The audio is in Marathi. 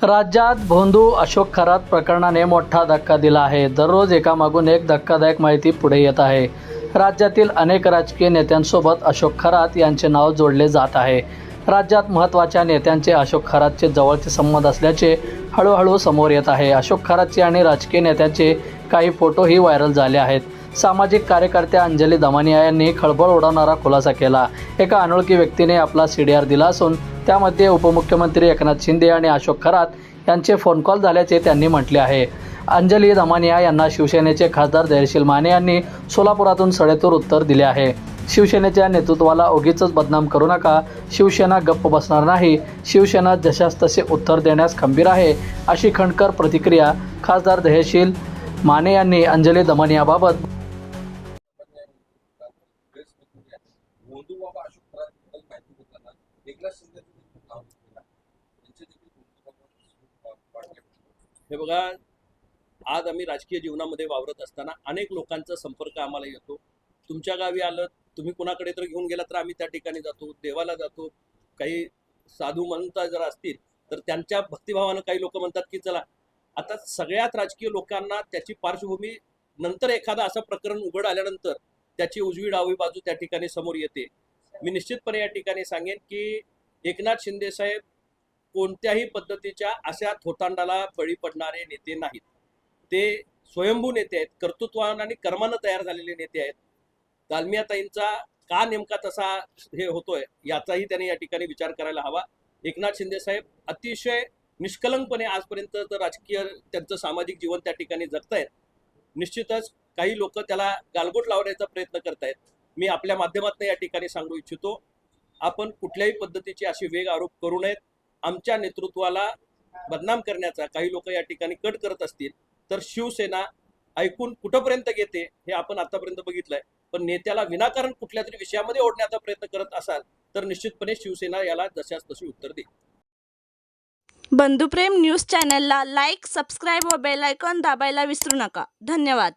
राज्यात भोंदू अशोक खरात प्रकरणाने मोठा धक्का दिला आहे। दररोज एकामागून एक धक्कादायक माहिती पुढे येत आहे। राज्यातील अनेक राजकीय नेत्यांसोबत अशोक खरात यांचे नाव जोडले जात आहे। राज्यात महत्त्वाच्या नेत्यांचे अशोक खरातचे जवळचे संबंध असल्याचे हळूहळू समोर येत आहे। अशोक खरातचे आणि राजकीय नेत्यांचे काही फोटोही व्हायरल झाले आहेत। सामाजिक कार्यकर्त्या अंजली दमानिया यांनी खळबळ उडवणारा खुलासा केला। एका अनोळखी व्यक्तीने आपला सीडीआर दिला असून त्यामध्ये उपमुख्यमंत्री एकनाथ शिंदे आणि अशोक खरात यांचे फोन कॉल झाल्याचे त्यांनी म्हटले आहे। अंजली दमानिया यांना शिवसेनेचे खासदार धैर्यशील माने यांनी सोलापुरातून सडेतोड उत्तर दिले आहे। शिवसेनेच्या नेतृत्वाला उगीचच बदनाम करू नका, शिवसेना गप्प बसणार नाही, शिवसेना जशास तसे उत्तर देण्यास खंबीर आहे, अशी खणकर प्रतिक्रिया खासदार धैर्यशील माने यांनी अंजली दमानियाबाबत हे बघा, आज आम्ही राजकीय जीवनामध्ये वावरत असताना अनेक लोकांचा संपर्क आम्हाला येतो। तुमच्या गावी आलं, तुम्ही कुणाकडे तर घेऊन गेला तर आम्ही त्या ठिकाणी जातो, देवाला जातो। काही साधू महंत जर असतील तर त्यांच्या भक्तिभावानं काही लोक म्हणतात की चला आता सगळ्यात राजकीय लोकांना त्याची पार्श्वभूमी नंतर एखादा असं प्रकरण उघड आल्यानंतर त्याची उजवी डावी बाजू त्या ठिकाणी समोर येते। मी निश्चितपणे या ठिकाणी सांगेन की एकनाथ शिंदे साहेब कोणत्याही पद्धतीच्या अशा थोतांडाला बळी पडणारे नेते नाहीत। ते स्वयंभू नेते आहेत, कर्तृत्वानं आणि कर्मानं तयार झालेले नेते आहेत। दालमियाताईंचा का नेमका तसा हे होतोय याचाही त्यांनी या ठिकाणी विचार करायला हवा। एकनाथ शिंदे साहेब अतिशय निष्कलंकपणे आजपर्यंत राजकीय त्यांचं सामाजिक जीवन त्या ठिकाणी जगतायत। निश्चितच काही लोक त्याला गालबोट लावण्याचा प्रयत्न करतायत। मी आपल्या माध्यमातून या ठिकाणी सांगू इच्छितो, आपण कुठल्याही पद्धतीची अशी वेग आरोप करू नयेत। आमच्या नेतृत्वाला बदनाम करण्याचा काही लोक या ठिकाणी कट करत असतील तर शिवसेना ऐकून कुठपर्यंत घेते हे आपण आतापर्यंत बघितलंय। पण नेत्याला विनाकारण कुठल्या तरी विषयामध्ये ओढण्याचा प्रयत्न करत असाल तर निश्चितपणे शिवसेना याला जशास तशी उत्तर देईल। बंधुप्रेम न्यूज चॅनलला लाईक, सबस्क्राईब व बेल आयकॉन दाबायला विसरू नका। धन्यवाद।